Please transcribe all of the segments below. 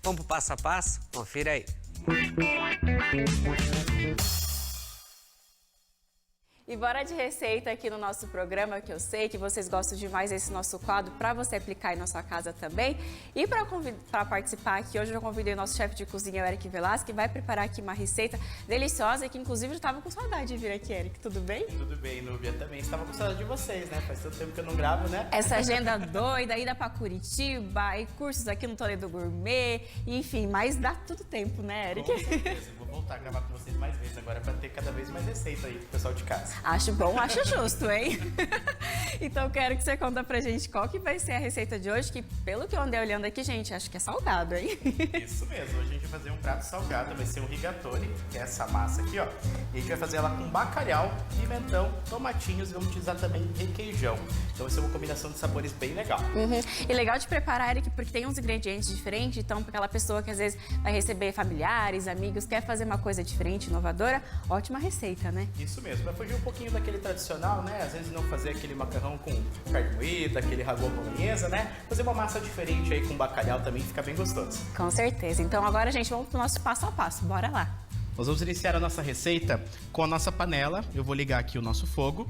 Vamos pro passo a passo? Confira aí. E bora de receita aqui no nosso programa, que eu sei que vocês gostam demais desse nosso quadro, para você aplicar aí na sua casa também. E para participar aqui hoje eu convidei o nosso chefe de cozinha, o Eric Velasco, que vai preparar aqui uma receita deliciosa, que inclusive eu estava com saudade de vir aqui, Eric. Tudo bem? Tudo bem, Núbia. Também estava com saudade de vocês, né? Faz tanto tempo que eu não gravo, né? Essa agenda doida, ida para Curitiba, e cursos aqui no Toledo Gourmet, enfim, mas dá tudo tempo, né, Eric? Com certeza. Vou voltar a gravar com vocês mais vezes agora para ter cada vez mais receita aí pro pessoal de casa. Acho bom, acho justo, hein? Então quero que você conta pra gente qual que vai ser a receita de hoje, que pelo que eu andei olhando aqui, gente, acho que é salgado, hein? Isso mesmo, hoje a gente vai fazer um prato salgado, vai ser um rigatone, que é essa massa aqui, ó. E a gente vai fazer ela com bacalhau, pimentão, tomatinhos e vamos utilizar também requeijão. Então vai ser uma combinação de sabores bem legal. E legal de preparar, Eric, porque tem uns ingredientes diferentes, então para aquela pessoa que às vezes vai receber familiares, amigos, quer fazer uma coisa diferente, inovadora, ótima receita, né? Isso mesmo, vai fugir um pouquinho daquele tradicional, né? Às vezes não fazer aquele macarrão com carne moída, aquele ragu à bolonhesa, né? Fazer uma massa diferente aí com bacalhau também fica bem gostoso. Com certeza. Então agora, gente, vamos pro nosso passo a passo. Bora lá. Nós vamos iniciar a nossa receita com a nossa panela. Eu vou ligar aqui o nosso fogo.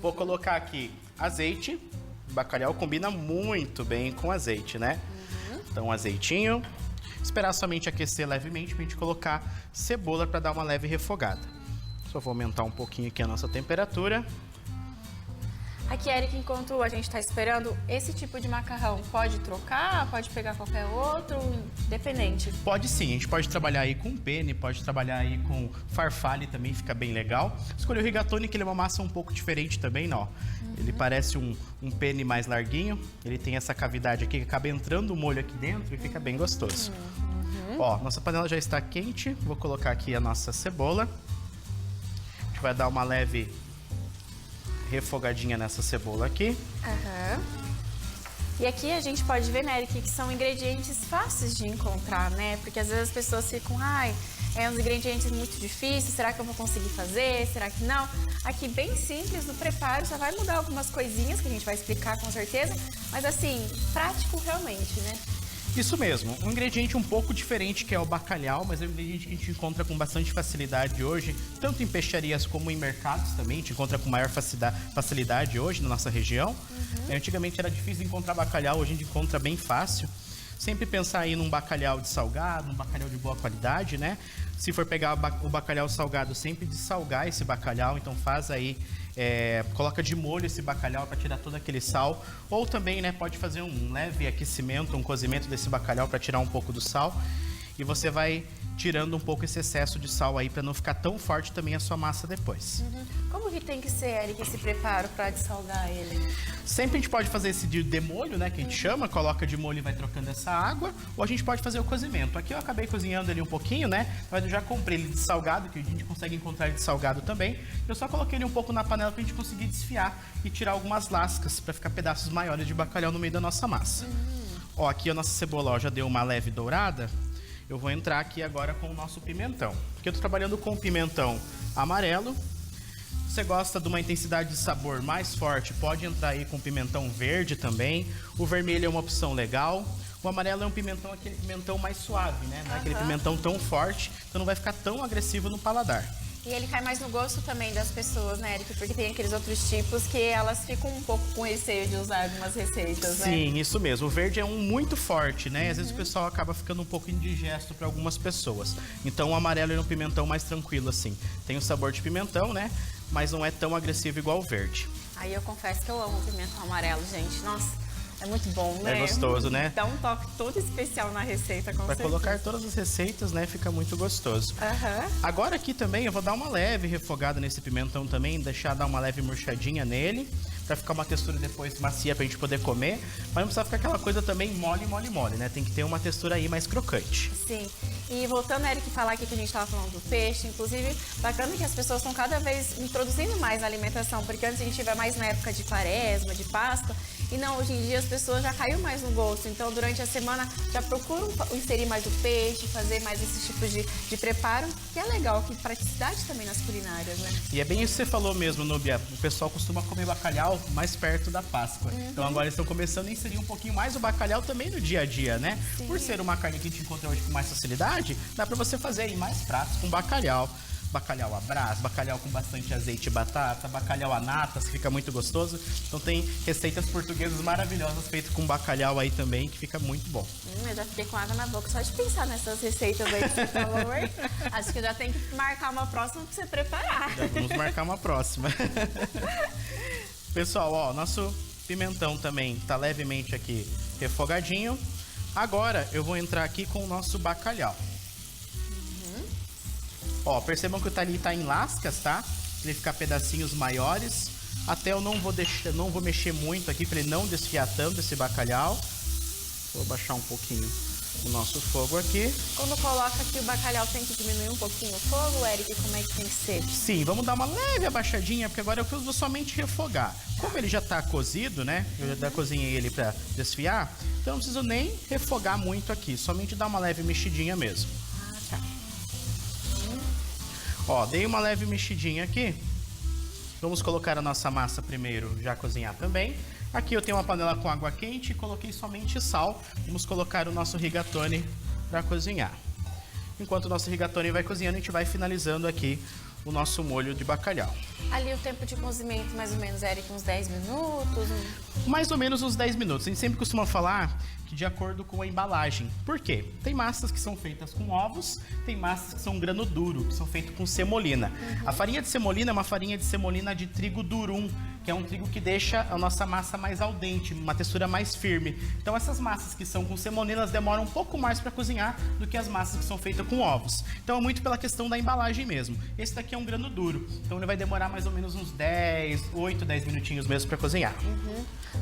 Vou colocar aqui azeite. O bacalhau combina muito bem com azeite, né? Então, um azeitinho. Esperar somente aquecer levemente pra gente colocar cebola para dar uma leve refogada. Só vou aumentar um pouquinho aqui a nossa temperatura. Aqui, Eric, enquanto a gente está esperando, esse tipo de macarrão pode trocar, pode pegar qualquer outro, independente? Pode sim, a gente pode trabalhar aí com penne, pode trabalhar aí com farfalle também, fica bem legal. Escolhi o rigatone, que ele é uma massa um pouco diferente também, ó. Ele parece um penne mais larguinho, ele tem essa cavidade aqui que acaba entrando o molho aqui dentro e fica bem gostoso. Ó, nossa panela já está quente, vou colocar aqui a nossa cebola. A gente vai dar uma leve refogadinha nessa cebola aqui. E aqui a gente pode ver, né, Eric, que são ingredientes fáceis de encontrar, né? Porque às vezes as pessoas ficam, é uns ingredientes muito difíceis, será que eu vou conseguir fazer? Será que não? Aqui bem simples, no preparo, só vai mudar algumas coisinhas que a gente vai explicar com certeza, mas assim, prático realmente, né? Isso mesmo, um ingrediente um pouco diferente que é o bacalhau, mas é um ingrediente que a gente encontra com bastante facilidade hoje, tanto em peixarias como em mercados também, a gente encontra com maior facilidade hoje na nossa região. Antigamente era difícil encontrar bacalhau, hoje a gente encontra bem fácil. Sempre pensar aí num bacalhau de salgado, um bacalhau de boa qualidade, né? Se for pegar o bacalhau salgado, sempre dessalgar esse bacalhau, então faz aí, coloca de molho esse bacalhau para tirar todo aquele sal. Ou também, né, pode fazer um leve aquecimento, um cozimento desse bacalhau para tirar um pouco do sal. E você vai tirando um pouco esse excesso de sal aí para não ficar tão forte também a sua massa depois. Como que tem que ser, Eric, esse preparo para dessalgar ele? Sempre a gente pode fazer esse de demolho, né, que a gente chama, coloca de molho e vai trocando essa água, ou a gente pode fazer o cozimento. Aqui eu acabei cozinhando ele um pouquinho, né, mas eu já comprei ele de salgado, que a gente consegue encontrar ele de salgado também. Eu só coloquei ele um pouco na panela pra gente conseguir desfiar e tirar algumas lascas, para ficar pedaços maiores de bacalhau no meio da nossa massa. Ó, aqui a nossa cebola, ó, já deu uma leve dourada. Eu vou entrar aqui agora com o nosso pimentão, porque eu tô trabalhando com pimentão amarelo. Se você gosta de uma intensidade de sabor mais forte, pode entrar aí com pimentão verde também. O vermelho é uma opção legal. O amarelo é um pimentão, aquele pimentão mais suave, né? Não é aquele pimentão tão forte, então não vai ficar tão agressivo no paladar. E ele cai mais no gosto também das pessoas, né, Eric? Porque tem aqueles outros tipos que elas ficam um pouco com receio de usar algumas receitas, né? Sim, isso mesmo. O verde é um muito forte, né? Às vezes o pessoal acaba ficando um pouco indigesto para algumas pessoas. Então o amarelo é um pimentão mais tranquilo, assim. Tem o sabor de pimentão, né? Mas não é tão agressivo igual o verde. Aí eu confesso que eu amo o pimentão amarelo, gente. Nossa, é muito bom, né? É gostoso, né? Dá um toque todo especial na receita, com certeza. Para colocar todas as receitas, né? Fica muito gostoso. Agora aqui também eu vou dar uma leve refogada nesse pimentão também, dar uma leve murchadinha nele, para ficar uma textura depois macia pra gente poder comer. Mas não precisa ficar aquela coisa também mole, né? Tem que ter uma textura aí mais crocante. Sim. E voltando, Eric, falar aqui que a gente estava falando do peixe, inclusive, bacana que as pessoas estão cada vez introduzindo mais na alimentação, porque antes a gente ia mais na época de quaresma, de Páscoa, E não, hoje em dia as pessoas já caiu mais no gosto. Então, durante a semana, já procuram inserir mais o peixe, fazer mais esses tipos de preparo, que é legal, que praticidade também nas culinárias, né? E é bem isso que você falou mesmo, Núbia. O pessoal costuma comer bacalhau mais perto da Páscoa. Então agora eles estão começando a inserir um pouquinho mais o bacalhau também no dia a dia, né? Sim. Por ser uma carne que a gente encontra hoje com mais facilidade, dá pra você fazer aí mais pratos com bacalhau. Bacalhau à brás, bacalhau com bastante azeite e batata, bacalhau à natas, que fica muito gostoso. Então tem receitas portuguesas maravilhosas feitas com bacalhau aí também, que fica muito bom. Eu já fiquei com água na boca só de pensar nessas receitas aí que você falou, amor. Acho que já tem que marcar uma próxima pra você preparar. Já vamos marcar uma próxima. Pessoal, ó, nosso pimentão também tá levemente aqui refogadinho. Agora eu vou entrar aqui com o nosso bacalhau. Ó, percebam que o talher tá em lascas, tá? Ele ficar pedacinhos maiores. Até eu não vou mexer muito aqui para ele não desfiar tanto esse bacalhau. Vou baixar um pouquinho o nosso fogo aqui. Quando coloca aqui o bacalhau, tem que diminuir um pouquinho o fogo, Eric? Como é que tem que ser? Sim, vamos dar uma leve abaixadinha, porque agora eu vou somente refogar. Como ele já tá cozido, né? Eu já cozinhei ele para desfiar, então não preciso nem refogar muito aqui. Somente dar uma leve mexidinha mesmo. Ah, tá. Ó, dei uma leve mexidinha aqui. Vamos colocar a nossa massa primeiro, já cozinhar também. Aqui eu tenho uma panela com água quente e coloquei somente sal. Vamos colocar o nosso rigatone para cozinhar. Enquanto o nosso rigatone vai cozinhando, a gente vai finalizando aqui o nosso molho de bacalhau. Ali o tempo de cozimento, mais ou menos, Eric, uns 10 minutos? Mais ou menos uns 10 minutos. A gente sempre costuma falar que de acordo com a embalagem. Por quê? Tem massas que são feitas com ovos, tem massas que são grano duro, que são feitas com semolina. A farinha de semolina é uma farinha de semolina de trigo durum, que é um trigo que deixa a nossa massa mais al dente, uma textura mais firme. Então essas massas que são com semolina, elas demoram um pouco mais para cozinhar do que as massas que são feitas com ovos. Então é muito pela questão da embalagem mesmo. Esse daqui é um grano duro, então ele vai demorar mais ou menos uns 8, 10 minutinhos mesmo para cozinhar.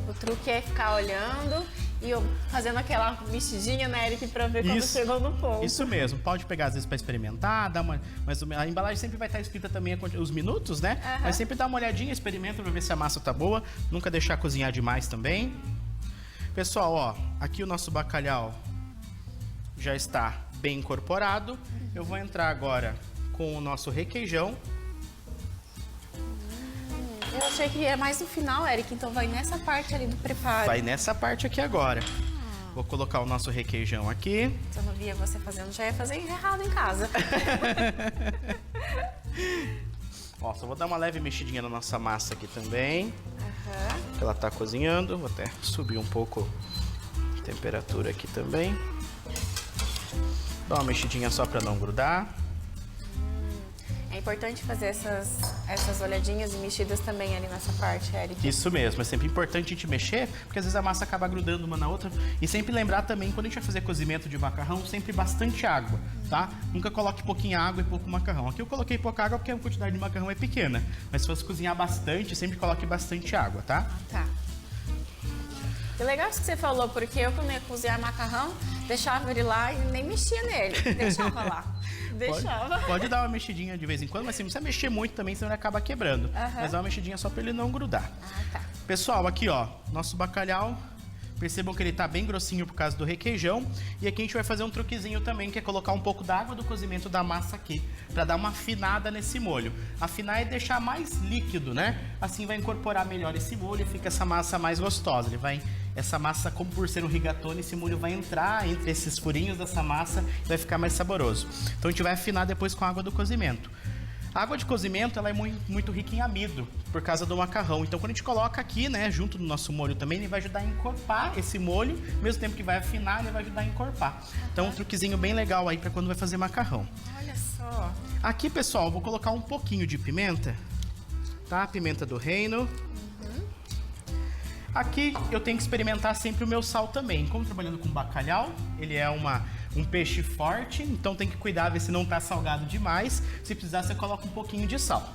O truque é ficar olhando e fazendo aquela mexidinha, né, Eric, para ver quando chegou no ponto. Isso mesmo, pode pegar às vezes para experimentar, mas a embalagem sempre vai estar escrita também os minutos, né? Mas sempre dá uma olhadinha, experimenta para ver se a massa tá boa, nunca deixar cozinhar demais também. Pessoal, ó, aqui o nosso bacalhau já está bem incorporado. Eu vou entrar agora com o nosso requeijão. Eu achei que é mais no final, Eric, então vai nessa parte ali do preparo. Vai nessa parte aqui agora. Vou colocar o nosso requeijão aqui. Se eu não via você fazendo, já ia fazer errado em casa. Ó, só vou dar uma leve mexidinha na nossa massa aqui também. Ela tá cozinhando. Vou até subir um pouco a temperatura aqui também. Dá uma mexidinha só para não grudar. É importante fazer essas olhadinhas e mexidas também ali nessa parte, Eric. Isso mesmo, é sempre importante a gente mexer, porque às vezes a massa acaba grudando uma na outra. E sempre lembrar também, quando a gente vai fazer cozimento de macarrão, sempre bastante água, tá? Nunca coloque pouquinha água e pouco macarrão. Aqui eu coloquei pouca água porque a quantidade de macarrão é pequena. Mas se fosse cozinhar bastante, sempre coloque bastante água, tá? Tá. Que legal isso que você falou, porque eu quando ia cozinhar macarrão, deixava ele lá e nem mexia nele. Deixava lá. Deixava. Pode dar uma mexidinha de vez em quando, mas assim, não precisa mexer muito também, senão ele acaba quebrando. Mas dá uma mexidinha só para ele não grudar. Tá. Pessoal, aqui ó, nosso bacalhau. Percebam que ele tá bem grossinho por causa do requeijão. E aqui a gente vai fazer um truquezinho também, que é colocar um pouco da água do cozimento da massa aqui, para dar uma afinada nesse molho. Afinar é deixar mais líquido, né? Assim vai incorporar melhor esse molho e fica essa massa mais gostosa. Essa massa, como por ser um rigatone, esse molho vai entrar entre esses furinhos dessa massa e vai ficar mais saboroso. Então a gente vai afinar depois com a água do cozimento. A água de cozimento ela é muito rica em amido, por causa do macarrão. Então quando a gente coloca aqui, né, junto do nosso molho também, ele vai ajudar a encorpar esse molho, ao mesmo tempo que vai afinar, ele vai ajudar a encorpar. Então um truquezinho bem legal aí para quando vai fazer macarrão. Olha só. Aqui, pessoal, eu vou colocar um pouquinho de pimenta, tá? Pimenta do reino. Aqui eu tenho que experimentar sempre o meu sal também. Como trabalhando com bacalhau, ele é um peixe forte, então tem que cuidar, ver se não tá salgado demais. Se precisar, você coloca um pouquinho de sal.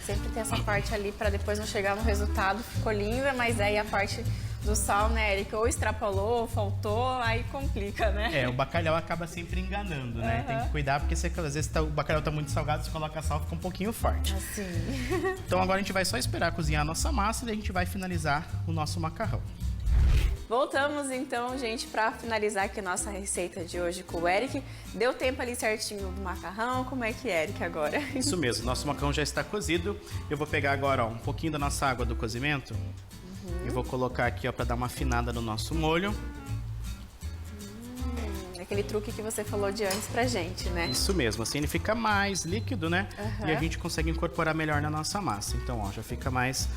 Sempre tem essa parte ali para depois não chegar no resultado. Ficou linda, mas aí a parte do sal, né, Eric? Ou extrapolou, ou faltou, aí complica, né? O bacalhau acaba sempre enganando, né? Tem que cuidar, porque às vezes o bacalhau tá muito salgado, você coloca sal, fica um pouquinho forte. Assim. Então agora a gente vai só esperar cozinhar a nossa massa e daí a gente vai finalizar o nosso macarrão. Voltamos então, gente, para finalizar aqui a nossa receita de hoje com o Eric. Deu tempo ali certinho do macarrão? Como é que é, Eric, agora? Isso mesmo, nosso macarrão já está cozido. Eu vou pegar agora, ó, um pouquinho da nossa água do cozimento e vou colocar aqui, ó, para dar uma afinada no nosso molho. Aquele truque que você falou de antes pra gente, né? Isso mesmo, assim ele fica mais líquido, né? E a gente consegue incorporar melhor na nossa massa. Então, ó, já fica mais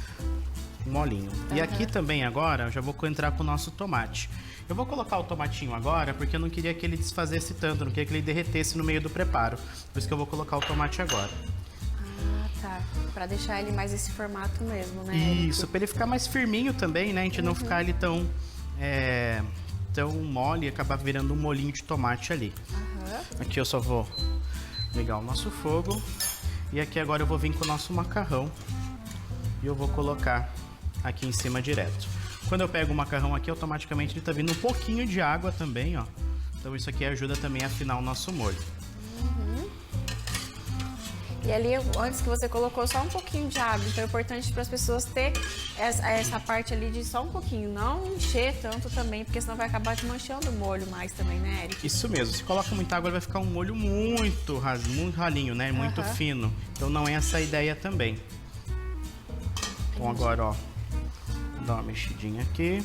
molinho. E aqui também agora eu já vou entrar com o nosso tomate. Eu vou colocar o tomatinho agora porque eu não queria que ele desfazesse tanto, não queria que ele derretesse no meio do preparo. Por isso que eu vou colocar o tomate agora. Ah, tá. Pra deixar ele mais esse formato mesmo, né? Isso, para ele ficar mais firminho também, né? A gente não ficar ele tão mole e acabar virando um molinho de tomate ali. Aqui eu só vou ligar o nosso fogo. E aqui agora eu vou vir com o nosso macarrão. E eu vou colocar aqui em cima direto. Quando eu pego o macarrão aqui, automaticamente ele tá vindo um pouquinho de água também, ó. Então isso aqui ajuda também a afinar o nosso molho. E ali, antes que você colocou só um pouquinho de água, então é importante para as pessoas ter essa parte ali de só um pouquinho, não encher tanto também, porque senão vai acabar desmanchando o molho mais também, né, Eric? Isso mesmo, se coloca muita água, ele vai ficar um molho muito ralinho, né? Muito fino. Então não é essa a ideia também. Então agora, ó, vou dar uma mexidinha aqui.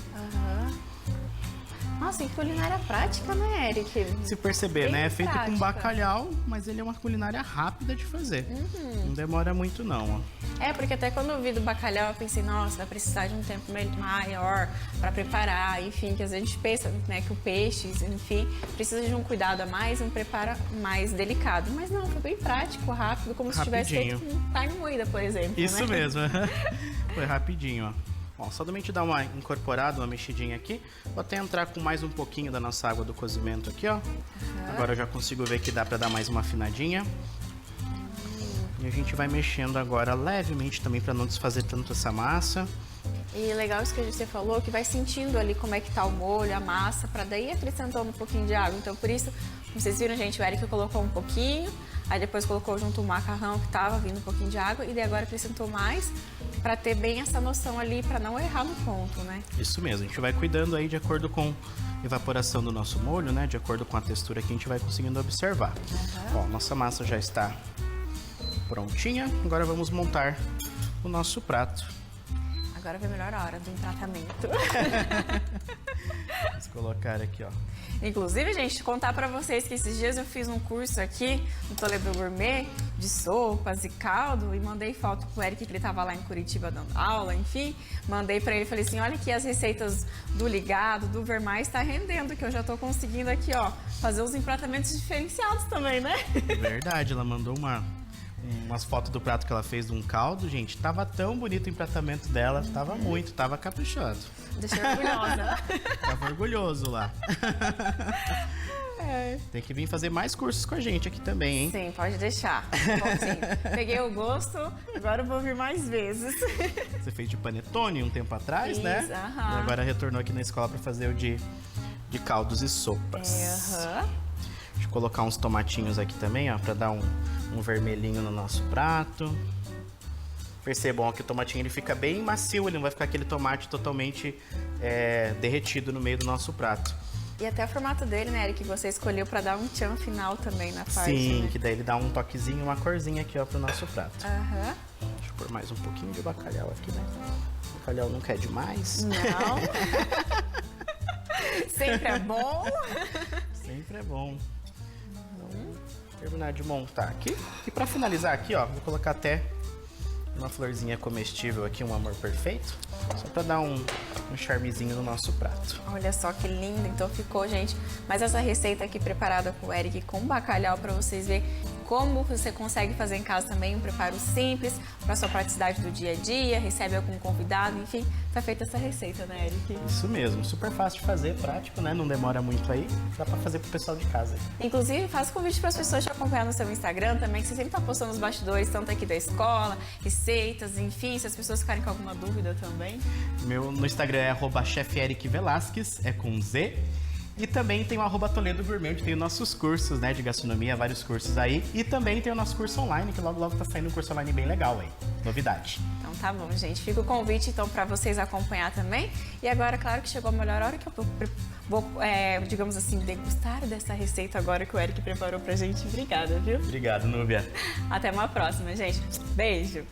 Nossa, que culinária prática, né, Eric? Se perceber, Bem né? É feito com prática. bacalhau, mas ele é uma culinária rápida de fazer. Não demora muito, não, ó. Porque até quando eu vi do bacalhau, eu pensei, nossa, vai precisar de um tempo maior para preparar, enfim, que às vezes a gente pensa, né, que o peixe, enfim, precisa de um cuidado a mais, um preparo mais delicado. Mas não, foi bem prático, rápido, como se tivesse feito com carne moída, por exemplo. Isso né? mesmo. Foi rapidinho, ó. Ó, só somente dar uma incorporada, uma mexidinha aqui. Vou até entrar com mais um pouquinho da nossa água do cozimento aqui, ó. Agora eu já consigo ver que dá pra dar mais uma afinadinha. E a gente vai mexendo agora levemente também pra não desfazer tanto essa massa. E legal isso que você falou, que vai sentindo ali como é que tá o molho, a massa, pra daí ir acrescentando um pouquinho de água. Então, por isso, vocês viram, gente, o Eric colocou um pouquinho, aí depois colocou junto o macarrão que tava vindo um pouquinho de água, e daí agora acrescentou mais, pra ter bem essa noção ali, pra não errar no ponto, né? Isso mesmo, a gente vai cuidando aí de acordo com a evaporação do nosso molho, né? De acordo com a textura que a gente vai conseguindo observar. Ó, nossa massa já está prontinha, agora vamos montar o nosso prato. Agora vem a melhor hora do empratamento. Vamos colocar aqui, ó. Inclusive, gente, contar pra vocês que esses dias eu fiz um curso aqui no Toledo Gourmet de sopas e caldo e mandei foto pro Eric, que ele tava lá em Curitiba dando aula, enfim. Mandei pra ele e falei assim, olha aqui as receitas do ligado, do vermais, tá rendendo, que eu já tô conseguindo aqui, ó, fazer os empratamentos diferenciados também, né? Verdade, ela mandou umas fotos do prato que ela fez de um caldo, gente. Tava tão bonito o empratamento dela, tava caprichado. Deixei orgulhosa. Tava orgulhoso lá. Tem que vir fazer mais cursos com a gente aqui também, hein? Sim, pode deixar. Bom, sim, peguei o gosto, agora eu vou vir mais vezes. Você fez de panetone um tempo atrás, né? Isso, E agora retornou aqui na escola para fazer o de caldos e sopas. Deixa eu colocar uns tomatinhos aqui também, ó, para dar um vermelhinho no nosso prato. Percebam ó, que o tomatinho ele fica bem macio, ele não vai ficar aquele tomate totalmente derretido no meio do nosso prato. E até o formato dele, né, Eric, que você escolheu para dar um tchan final também na parte, Sim, né? que daí ele dá um toquezinho, uma corzinha aqui, ó, pro nosso prato. Aham. Deixa eu pôr mais um pouquinho de bacalhau aqui, né? O bacalhau não quer demais. Não. Sempre é bom. Sempre é bom. Então, vou terminar de montar aqui. E para finalizar aqui, ó, vou colocar até uma florzinha comestível aqui, um amor perfeito. Só para dar um charmezinho no nosso prato. Olha só que lindo, então ficou, gente. Mas essa receita aqui preparada com o Eric com bacalhau para vocês verem como você consegue fazer em casa também um preparo simples para sua praticidade do dia a dia, recebe algum convidado, enfim, tá feita essa receita, né, Eric? Isso mesmo, super fácil de fazer, prático, né? Não demora muito aí, dá pra fazer pro pessoal de casa. Inclusive, faço convite para as pessoas te acompanhar no seu Instagram também, que você sempre tá postando os bastidores, tanto aqui da escola, receitas, enfim, se as pessoas ficarem com alguma dúvida também. No Instagram é @chefericvelasquez, é com Z. E também tem o @Toledo Gourmet, onde tem os nossos cursos, né, de gastronomia, vários cursos aí. E também tem o nosso curso online, que logo tá saindo um curso online bem legal aí. Novidade. Então tá bom, gente. Fica o convite, então, para vocês acompanhar também. E agora, claro que chegou a melhor hora que eu vou digamos assim, degustar dessa receita agora que o Eric preparou pra gente. Obrigada, viu? Obrigado, Núbia. Até uma próxima, gente. Beijo!